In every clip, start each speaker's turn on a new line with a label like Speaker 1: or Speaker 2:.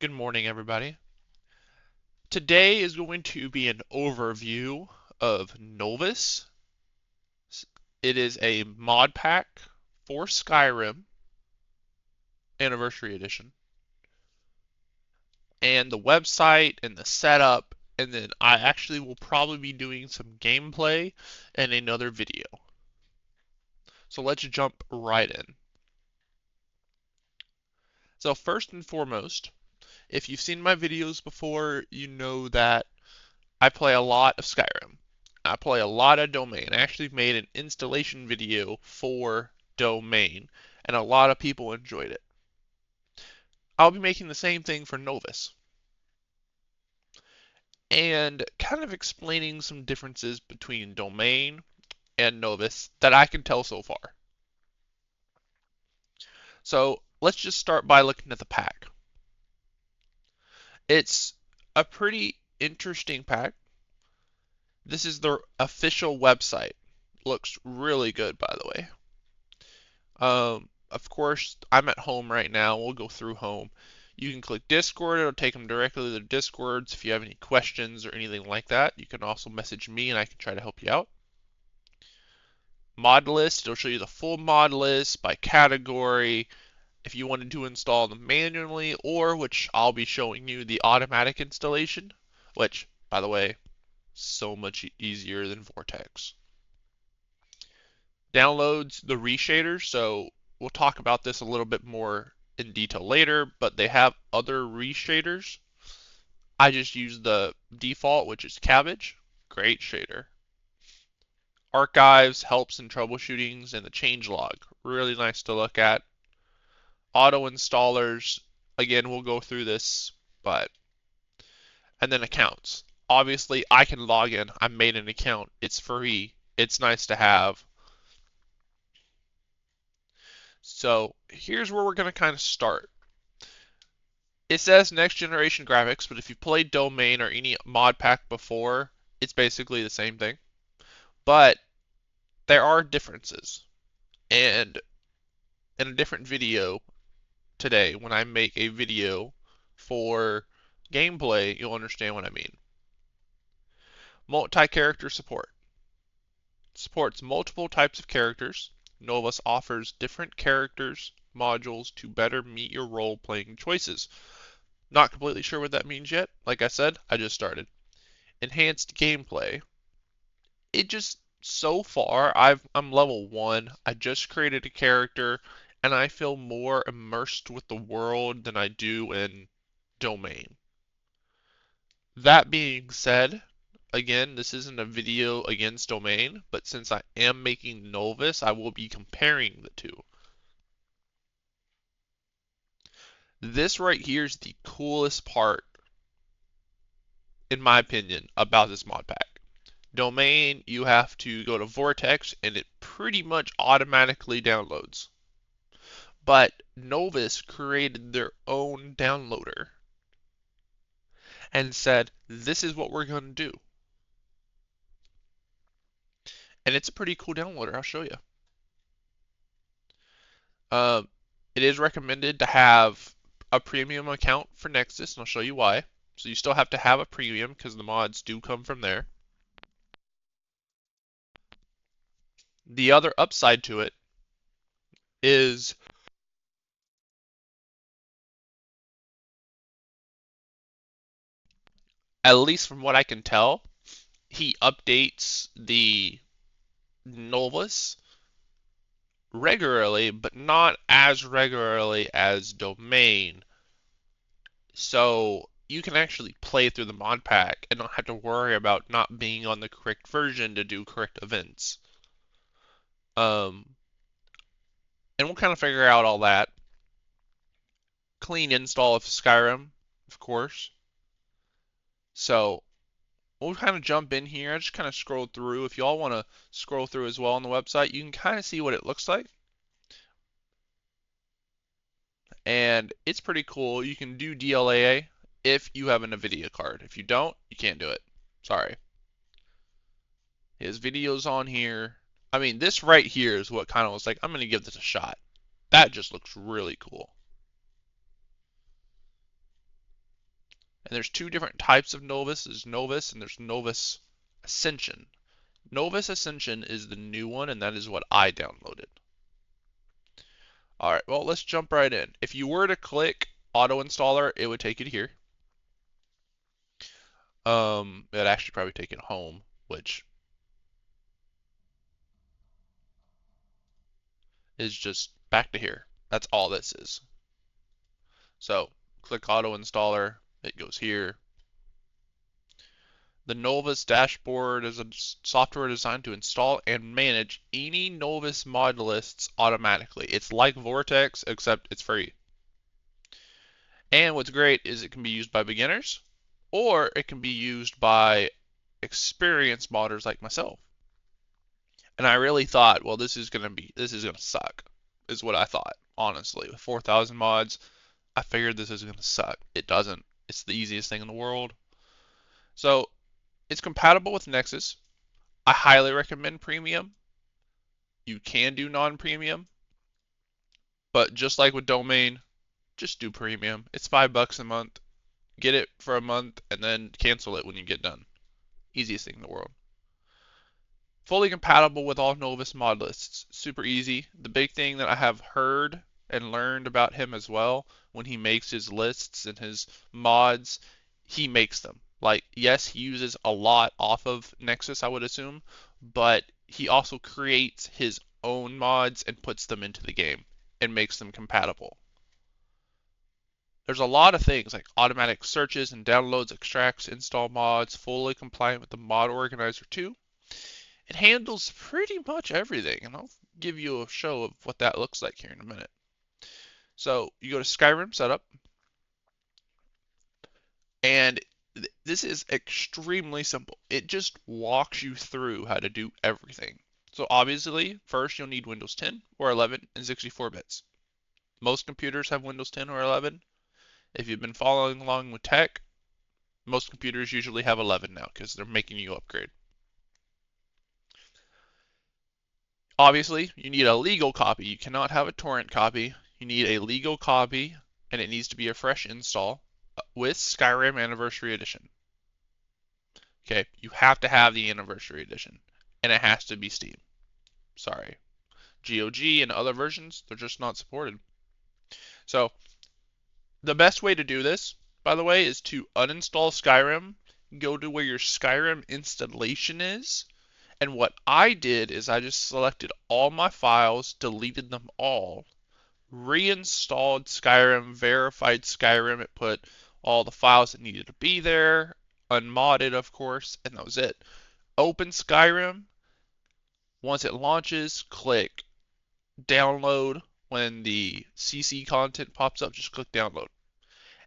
Speaker 1: Good morning, everybody. Today is going to be an overview of Novus. It is a mod pack for Skyrim Anniversary Edition, and the website and the setup, and then I actually will probably be doing some gameplay and another video. So let's jump right in. So first and foremost, if you've seen my videos before, you know that I play a lot of Skyrim. I play a lot of Domain. I actually made an installation video for Domain, and a lot of people enjoyed it. I'll be making the same thing for Novus, and kind of explaining some differences between Domain and Novus that I can tell so far. So let's just start by looking at the pack. It's a pretty interesting pack. This is their official website. Looks really good, by the way. Of course, I'm at home right now. We'll go through home. You can click Discord. It'll take them directly to the Discords. If you have any questions or anything like that, you can also message me and I can try to help you out. Mod list. It'll show you the full mod list by category. If you wanted to install them manually, or which I'll be showing you the automatic installation, which, by the way, so much easier than Vortex. Downloads the reshaders, so we'll talk about this a little bit more in detail later, but they have other reshaders. I just use the default, which is Cabbage. Great shader. Archives, helps in troubleshootings, and the changelog. Really nice to look at. Auto installers, again, we'll go through this, but. And then accounts. Obviously, I can log in. I made an account. It's free. It's nice to have. So here's where we're going to kind of start. It says next generation graphics, but if you played Domain or any mod pack before, it's basically the same thing. But there are differences. And in a different video today, when I make a video for gameplay, you'll understand what I mean. Multi-character support. Supports multiple types of characters. Novus offers different characters modules to better meet your role-playing choices. Not completely sure what that means yet. Like I said, I just started. Enhanced gameplay. It just so far I'm level 1. I just created a character and I feel more immersed with the world than I do in Domain. That being said, again, this isn't a video against Domain, but since I am making Novus, I will be comparing the two. This right here is the coolest part, in my opinion, about this mod pack. Domain, you have to go to Vortex and it pretty much automatically downloads. But Novus created their own downloader and said, this is what we're going to do. And it's a pretty cool downloader, I'll show you. Um, it is recommended to have a premium account for Nexus, and I'll show you why. So you still have to have a premium because the mods do come from there. The other upside to it is, at least from what I can tell, he updates the Novus regularly, but not as regularly as Domain. So you can actually play through the mod pack and not have to worry about not being on the correct version to do correct events. Um, and we'll kind of figure out all that. Clean install of Skyrim, of course. So we'll kind of jump in here. I just kind of scroll through. If y'all want to scroll through as well on the website, you can kind of see what it looks like. And it's pretty cool. You can do DLAA if you have an NVIDIA card. If you don't, you can't do it. Sorry. His videos on here. I mean, this right here is what kind of was like, I'm going to give this a shot. That just looks really cool. And there's two different types of Novus. There's Novus and there's Novus Ascension. Novus Ascension is the new one, and that is what I downloaded. All right, well, let's jump right in. If you were to click Auto Installer, it would take you to here. It'd actually probably take it home, which is just back to here. That's all this is. So click Auto Installer, it goes here. The Novus dashboard is a software designed to install and manage any Novus mod lists automatically. It's like Vortex, except it's free. And what's great is it can be used by beginners, or it can be used by experienced modders like myself. And I really thought, well, this is gonna suck, is what I thought. Honestly, with 4,000 mods, I figured this is gonna suck. It doesn't. It's the easiest thing in the world. So it's compatible with Nexus. I highly recommend Premium. You can do non-premium, but just like with Domain, just do Premium. It's $5 a month. Get it for a month and then cancel it when you get done. Easiest thing in the world. Fully compatible with all Novus mod lists. Super easy. The big thing that I have heard and learned about him as well, when he makes his lists and his mods, he makes them. Like, yes, he uses a lot off of Nexus, I would assume, but he also creates his own mods and puts them into the game and makes them compatible. There's a lot of things like automatic searches and downloads, extracts, install mods, fully compliant with the mod organizer too. It handles pretty much everything, and I'll give you a show of what that looks like here in a minute. So you go to Skyrim setup, and this is extremely simple. It just walks you through how to do everything. So obviously, first you'll need Windows 10 or 11 and 64 bits. Most computers have Windows 10 or 11. If you've been following along with tech, most computers usually have 11 now because they're making you upgrade. Obviously, you need a legal copy. You cannot have a torrent copy. You need a legal copy, and it needs to be a fresh install with Skyrim Anniversary Edition. Okay, you have to have the Anniversary Edition, and it has to be Steam. Sorry. GOG and other versions, they're just not supported. So, the best way to do this, by the way, is to uninstall Skyrim, go to where your Skyrim installation is, and what I did is I just selected all my files, deleted them all, reinstalled Skyrim, verified Skyrim. It put all the files that needed to be there, unmodded, of course, and that was it. Open Skyrim. Once it launches, click download. When the CC content pops up, just click download.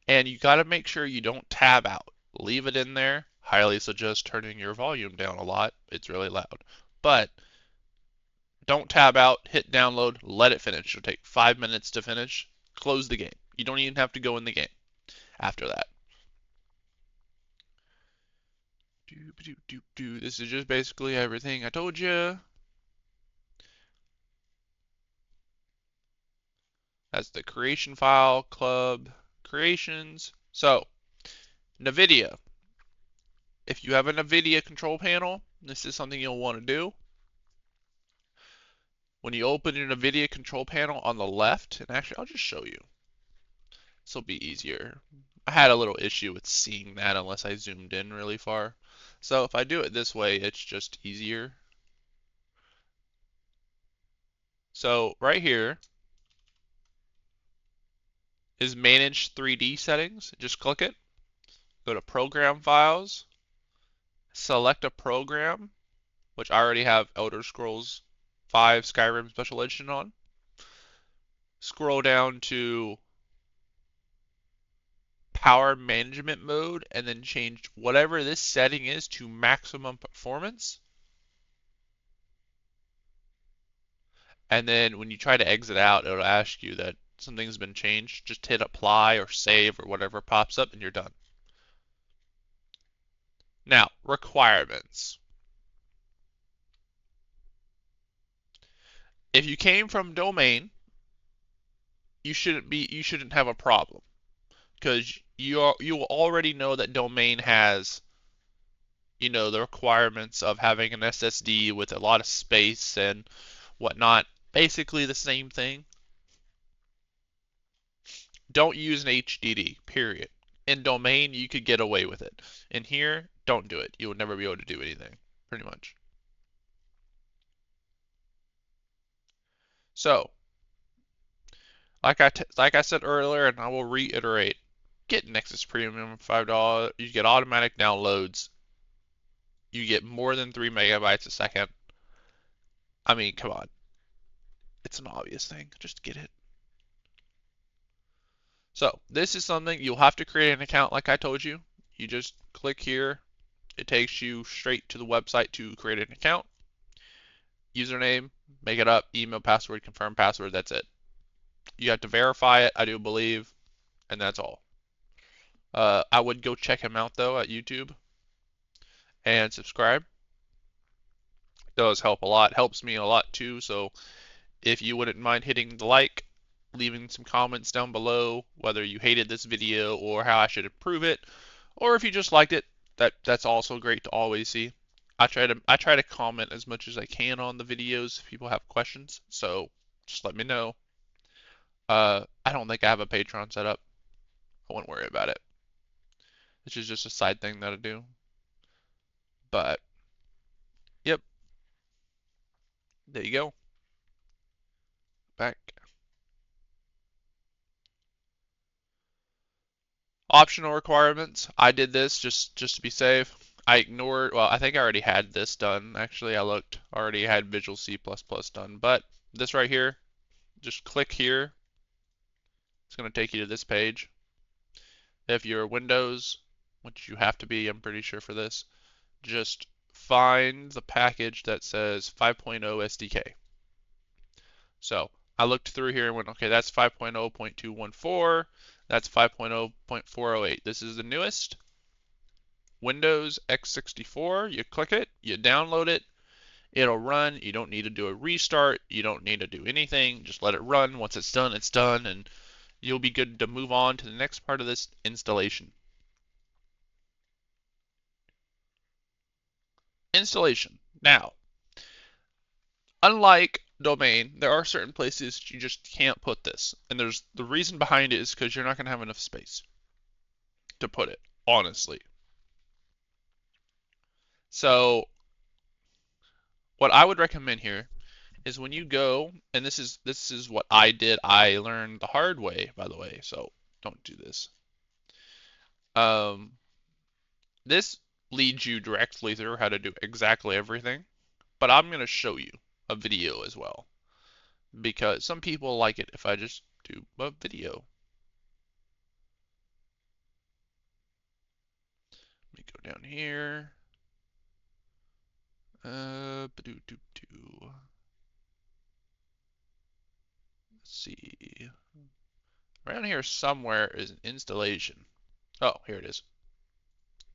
Speaker 1: And you got to make sure you don't tab out. Leave it in there. Highly suggest turning your volume down a lot. It's really loud. But don't tab out, hit download, let it finish. It'll take 5 minutes to finish. Close the game. You don't even have to go in the game after that. This is just basically everything I told you. That's the creation file, club, creations. So, NVIDIA. If you have a NVIDIA control panel, this is something you'll want to do. When you open your NVIDIA control panel on the left, and actually I'll just show you. This will be easier. I had a little issue with seeing that unless I zoomed in really far. So if I do it this way, it's just easier. So right here is Manage 3D Settings. Just click it. Go to Program Files. Select a program, which I already have Elder Scrolls 5 Skyrim Special Edition on. Scroll down to Power Management Mode and then change whatever this setting is to maximum performance. And then when you try to exit out, it'll ask you that something's been changed. Just hit apply or save or whatever pops up and you're done. Now, requirements. If you came from domain, you shouldn't have a problem. because you already know that domain has, the requirements of having an SSD with a lot of space and whatnot. Basically the same thing. Don't use an HDD, period. In domain, you could get away with it. In here, don't do it. You will never be able to do anything, pretty much. So, like I said earlier, and I will reiterate, get Nexus Premium $5. You get automatic downloads. You get more than 3 megabytes a second. I mean, come on. It's an obvious thing. Just get it. So, this is something you'll have to create an account like I told you. You just click here. It takes you straight to the website to create an account. Username, make it up, email, password, confirm password, that's it. You have to verify it, I do believe, and that's all. I would go check him out though at YouTube and subscribe. It does help a lot, helps me a lot too. So if you wouldn't mind hitting the like, leaving some comments down below, whether you hated this video or how I should improve it, or if you just liked it, that's also great to always see. I try to comment as much as I can on the videos if people have questions, so just let me know. I don't think I have a Patreon set up. I wouldn't worry about it. This is just a side thing that I do. But yep, there you go. Back. Optional requirements. I did this just to be safe. I ignored, well, I think I already had this done. Actually, I looked, already had Visual C++ done. But this right here, just click here. It's going to take you to this page. If you're Windows, which you have to be, I'm pretty sure for this, just find the package that says 5.0 SDK. So I looked through here and went, okay, that's 5.0.214. That's 5.0.408. This is the newest. Windows x64. You click it, you download it, it'll run. You don't need to do a restart. You don't need to do anything. Just let it run. Once it's done, and you'll be good to move on to the next part of this installation. Installation. Now, unlike domain, there are certain places you just can't put this. And there's the reason behind it is because you're not going to have enough space to put it, honestly. So, what I would recommend here is when you go, and this is what I did. I learned the hard way, by the way, so don't do this. Um, this leads you directly through how to do exactly everything, but I'm going to show you a video as well because some people like it if I just do a video. Let me go down here. Let's see. Around here somewhere is an installation. Oh, here it is.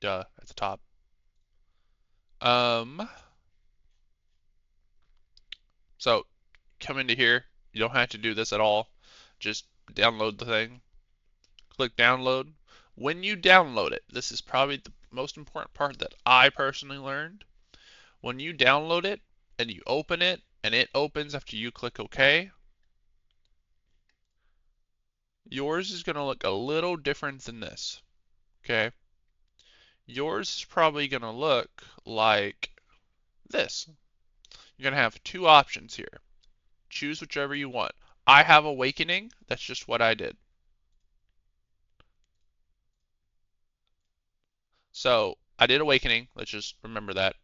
Speaker 1: Duh, at the top. Um, so come into here. You don't have to do this at all. Just download the thing. Click download. When you download it, this is probably the most important part that I personally learned. When you download it and you open it and it opens after you click OK, yours is going to look a little different than this. Okay? Yours is probably going to look like this. You're going to have two options here. Choose whichever you want. I have Awakening. That's just what I did. So I did Awakening. Let's just remember that.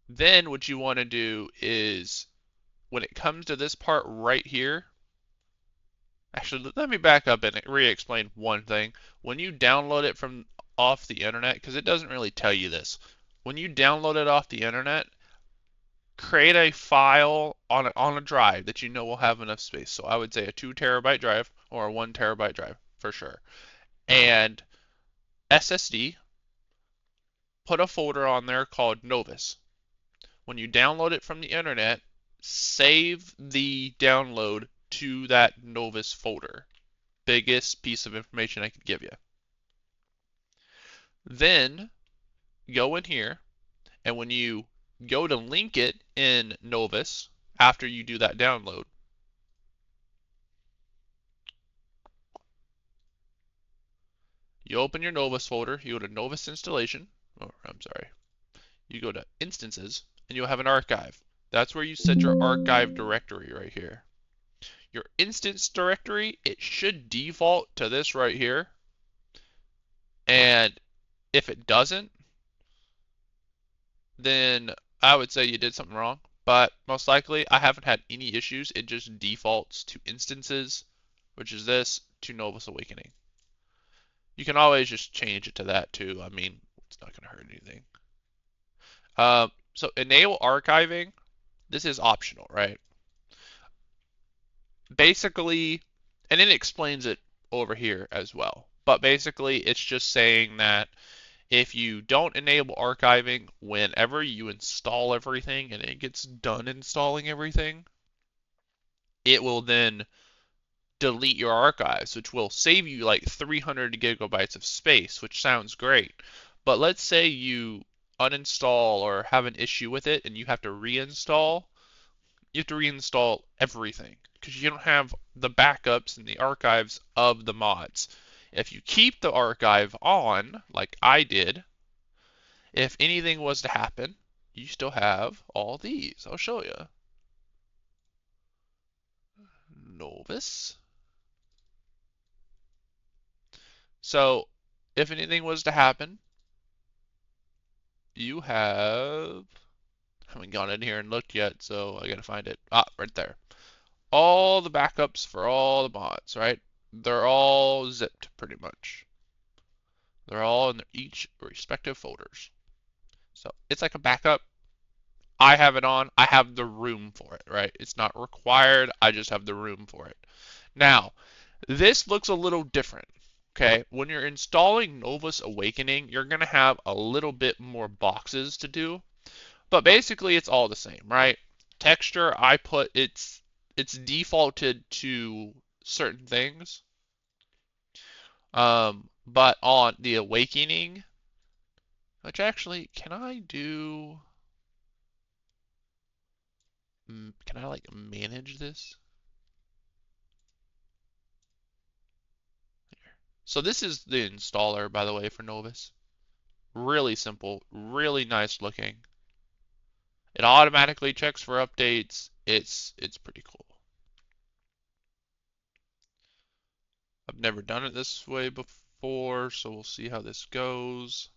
Speaker 1: Then what you want to do is when it comes to this part right here, actually let me back up and re-explain one thing. When you download it from off the internet, because it doesn't really tell you this, when you download it off the internet, create a file on a drive that you know will have enough space. So I would say a 2 terabyte drive or a 1 terabyte drive for sure. And SSD, put a folder on there called Novus. When you download it from the internet, save the download to that Novus folder. biggest piece of information I could give you. Then go in here, and when you go to link it in Novus, after you do that download, you open your Novus folder, you go to Novus installation, I'm sorry, you go to instances, and you'll have an archive. That's where you set your archive directory right here. Your instance directory, it should default to this right here. And if it doesn't, then I would say you did something wrong. But most likely, I haven't had any issues. It just defaults to instances, which is this, to Novus Awakening. You can always just change it to that too. I mean, it's not going to hurt anything. So enable archiving, this is optional, right? Basically, and it explains it over here as well. But basically, it's just saying that if you don't enable archiving whenever you install everything and it gets done installing everything, it will then delete your archives, which will save you like 300 gigabytes of space, which sounds great. But let's say you uninstall or have an issue with it and you have to reinstall, you have to reinstall everything because you don't have the backups and the archives of the mods. If you keep the archive on, like I did, if anything was to happen, you still have all these. I'll show you. Novus. So, if anything was to happen, you have. I haven't gone in here and looked yet, so I gotta find it. Ah, right there. All the backups for all the mods, right? They're all zipped pretty much. They're all in their each respective folders. So it's like a backup. I have it on. I have the room for it, right? It's not required. I just have the room for it. Now, this looks a little different. Okay, when you're installing Novus Awakening, you're going to have a little bit more boxes to do, but basically it's all the same, right? Texture, I put it's defaulted to certain things. But on the Awakening, which actually, can I do, can I like manage this? So this is the installer, by the way, for Novus. Really simple, really nice looking. It automatically checks for updates. It's pretty cool. I've never done it this way before, so we'll see how this goes.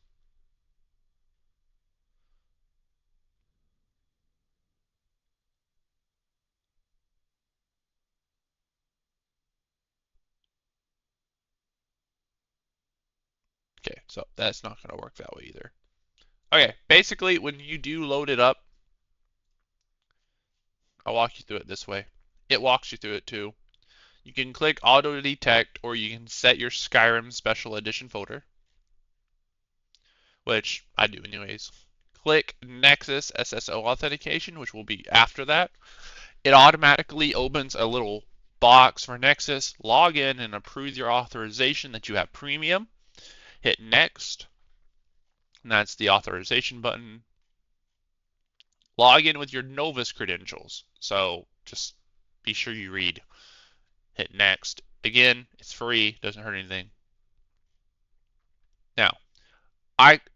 Speaker 1: Okay, so that's not going to work that way either. Okay, basically when you do load it up, I'll walk you through it this way. It walks you through it too. You can click auto detect or you can set your Skyrim special edition folder, which I do anyways. Click Nexus SSO authentication, which will be after that. It automatically opens a little box for Nexus. Log in and approve your authorization that you have premium. Hit next, and that's the authorization button. Log in with your Novus credentials. So just be sure you read. Hit next. Again, it's free, doesn't hurt anything. Now,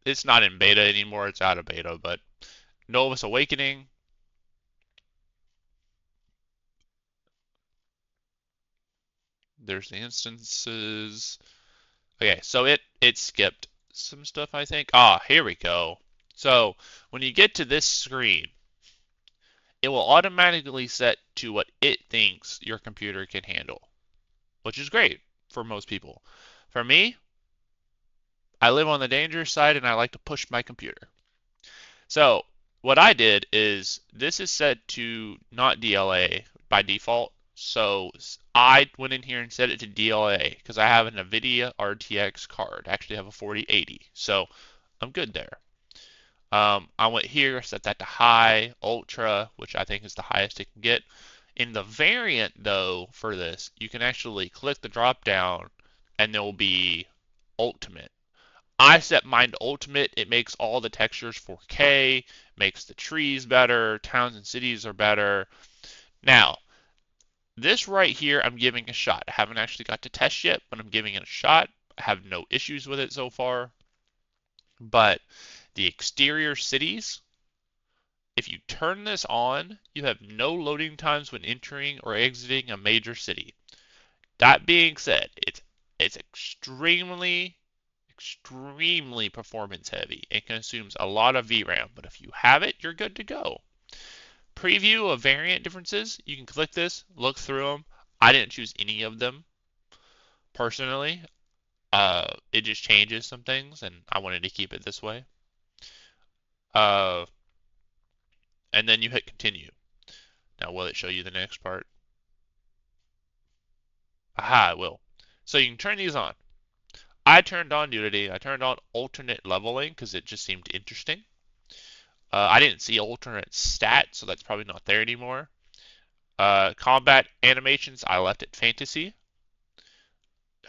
Speaker 1: it's not in beta anymore, it's out of beta, but Novus Awakening, there's the instances. Okay, so it skipped some stuff, I think. Ah, here we go. So when you get to this screen, it will automatically set to what it thinks your computer can handle, which is great for most people. For me, I live on the dangerous side and I like to push my computer. So what I did is this is set to not DLA by default. So I went in here and set it to DLA because I have an NVIDIA RTX card. I actually have a 4080. So I'm good there. I went here, set that to high, ultra, which I think is the highest it can get. In the variant, though, for this, you can actually click the drop down and there will be ultimate. I set mine to ultimate. It makes all the textures 4K, makes the trees better, towns and cities are better. Now, this right here, I'm giving a shot. I haven't actually got to test yet, but I'm giving it a shot. I have no issues with it so far. But the exterior cities, if you turn this on, you have no loading times when entering or exiting a major city. That being said, it's extremely performance heavy and consumes a lot of VRAM, but if you have it, you're good to go. Preview of variant differences, you can click this, look through them. I didn't choose any of them personally. It just changes some things, and I wanted to keep it this way. Uh, and then you hit continue. Now, will it show you the next part? Aha, it will. So you can turn these on. I turned on Unity. I turned on alternate leveling because it just seemed interesting. I didn't see alternate stats, so that's probably not there anymore. Combat animations, I left it fantasy.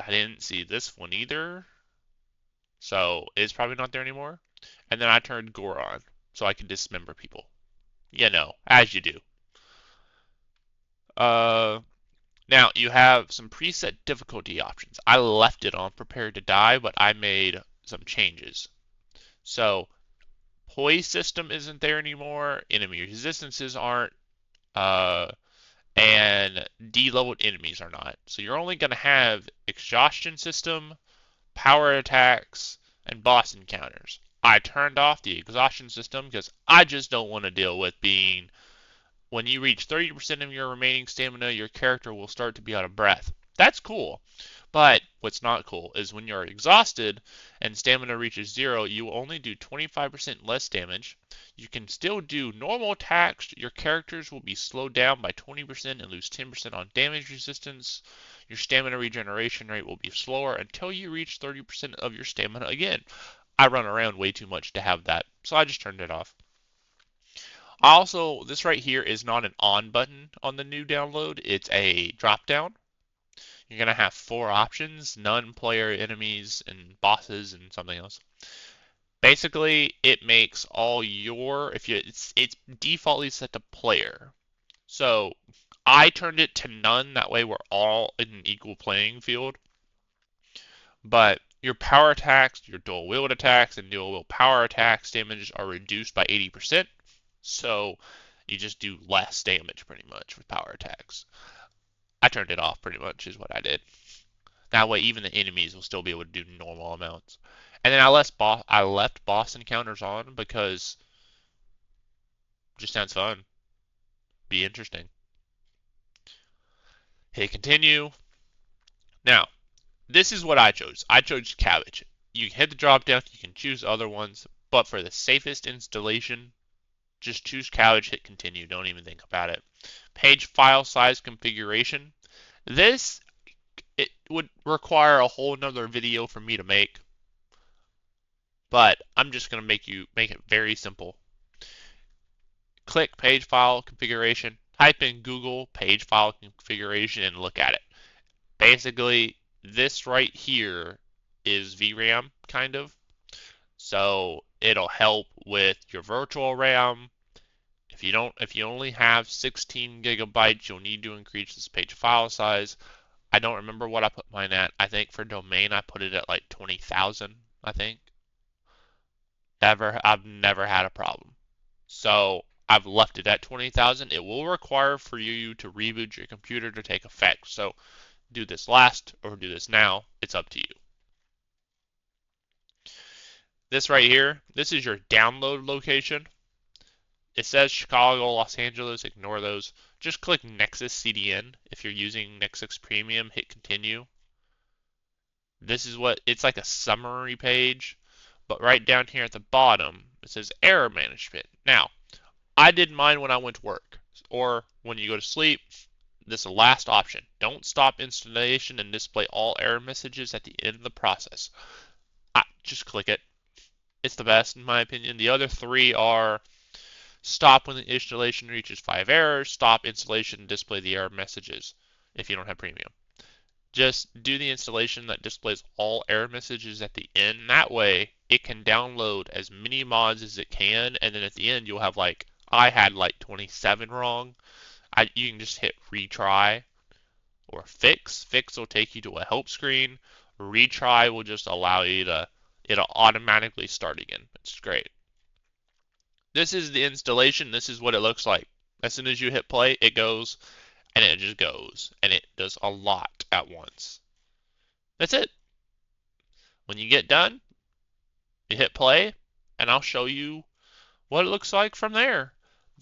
Speaker 1: I didn't see this one either, so it's probably not there anymore. And then I turned gore on, so I can dismember people. You know, as you do. Uh, Now you have some preset difficulty options. I left it on prepared to die, but I made some changes. So poise system isn't there anymore. Enemy resistances aren't. Uh, and D-leveled enemies are not. So you're only going to have exhaustion system, power attacks, and boss encounters. I turned off the exhaustion system because I just don't want to deal with being when you reach 30% of your remaining stamina, your character will start to be out of breath. That's cool. But what's not cool is when you're exhausted and stamina reaches zero, you will only do 25% less damage. You can still do normal attacks. Your characters will be slowed down by 20% and lose 10% on damage resistance. Your stamina regeneration rate will be slower until you reach 30% of your stamina again. I run around way too much to have that, so I just turned it off. Also, this right here is not an on button on the new download, it's a drop down. You're going to have four options: none, player, enemies, and bosses, and something else. Basically, it makes all your, if you, it's defaultly set to player. So I turned it to none, that way we're all in an equal playing field. But your power attacks, your dual wield attacks, and dual wield power attacks damage are reduced by 80%. So you just do less damage pretty much with power attacks. I turned it off pretty much is what I did. That way even the enemies will still be able to do normal amounts. And then I left boss encounters on because it just sounds fun. Be interesting. Hit continue. Now, this is what I chose. I chose cabbage. You can hit the drop down, you can choose other ones, but for the safest installation, just choose cabbage, hit continue. Don't even think about it. Page file size configuration. This it would require a whole nother video for me to make, but I'm just going to make it very simple. Click page file configuration, type in Google page file configuration and look at it. Basically, this right here is VRAM kind of. So it'll help with your virtual RAM. If you only have 16 gigabytes, you'll need to increase this page file size. I don't remember what I put mine at. I think for domain I put it at like 20,000, I think. I've never had a problem. So I've left it at 20,000. It will require for you to reboot your computer to take effect. So do this last or do this now. It's up to you. This right here, this is your download location. It says Chicago, Los Angeles, ignore those. Just click Nexus CDN. If you're using Nexus Premium, hit continue. This is what, it's like a summary page, but right down here at the bottom, it says error management. Now, I did mine when I went to work, or when you go to sleep. This is the last option. Don't stop installation and display all error messages at the end of the process. Just click it. It's the best in my opinion. The other three are Stop when the installation reaches 5 errors. Stop installation, display the error messages if you don't have premium. Just do the installation that displays all error messages at the end. That way, it can download as many mods as it can, and then at the end, you'll have like, I had like 27 wrong. You can just hit retry or fix. Fix will take you to a help screen. Retry will just allow you to, it'll automatically start again. It's great. This is the installation. This is what it looks like. As soon as you hit play, it goes, and it just goes, and it does a lot at once. That's it. When you get done, you hit play, and I'll show you what it looks like from there.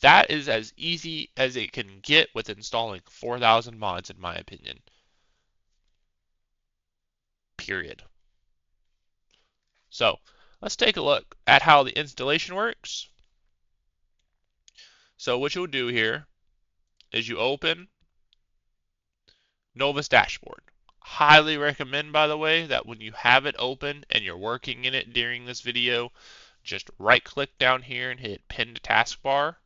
Speaker 1: That is as easy as it can get with installing 4,000 mods, in my opinion. Period. So, let's take a look at how the installation works. So what you'll do here is you open Novus Dashboard. Highly recommend, by the way, that when you have it open and you're working in it during this video, just right click down here and hit Pin to Taskbar,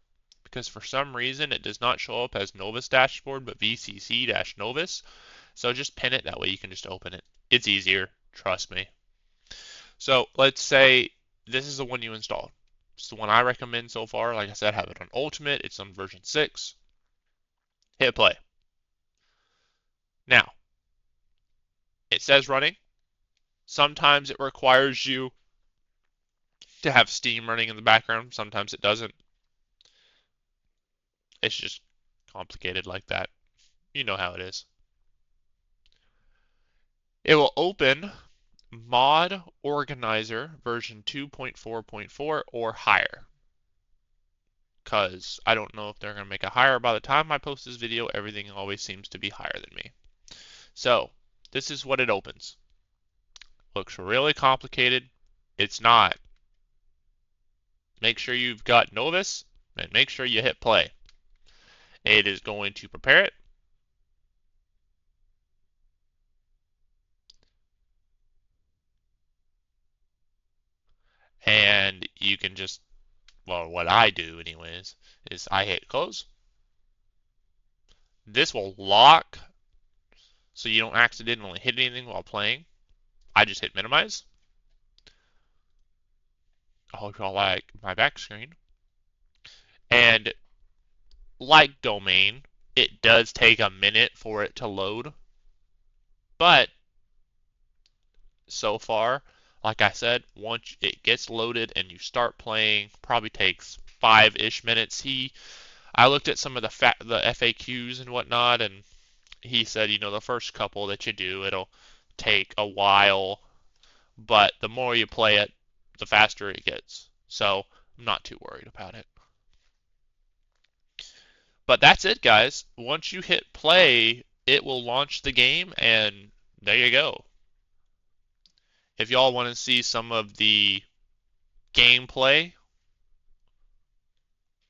Speaker 1: because for some reason it does not show up as Novus Dashboard but VCC-Novus. So just pin it, that way you can just open it. It's easier, trust me. So let's say this is the one you installed. It's the one I recommend so far. Like I said, have it on Ultimate. It's on version 6. Hit play. Now, it says running. Sometimes it requires you to have Steam running in the background. Sometimes it doesn't. It's just complicated like that. You know how it is. It will open Mod Organizer version 2.4.4 or higher. Because I don't know if they're going to make it higher. By the time I post this video, everything always seems to be higher than me. So, this is what it opens. Looks really complicated. It's not. Make sure you've got Novus and make sure you hit play. It is going to prepare it. And you can just, well, what I do anyways, is I hit close. This will lock so you don't accidentally hit anything while playing. I just hit minimize. I hope y'all like my back screen. And like domain, it does take a minute for it to load. But so far, like I said, once it gets loaded and you start playing, probably takes 5-ish minutes. I looked at some of the FAQs and whatnot, and he said, you know, the first couple that you do, it'll take a while, but the more you play it, the faster it gets. So I'm not too worried about it. But that's it, guys. Once you hit play, it will launch the game, and there you go. If y'all want to see some of the gameplay,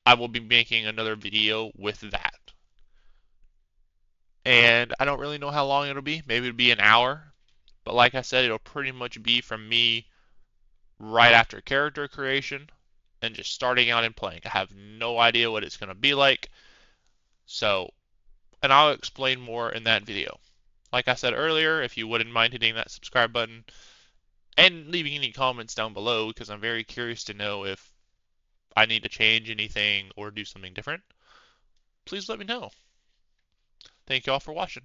Speaker 1: I will be making another video with that. And I don't really know how long it'll be. Maybe it'll be an hour. But like I said, it'll pretty much be from me right after character creation and just starting out and playing. I have no idea what it's going to be like. So, and I'll explain more in that video. Like I said earlier, if you wouldn't mind hitting that subscribe button and leaving any comments down below, because I'm very curious to know if I need to change anything or do something different, please let me know. Thank you all for watching.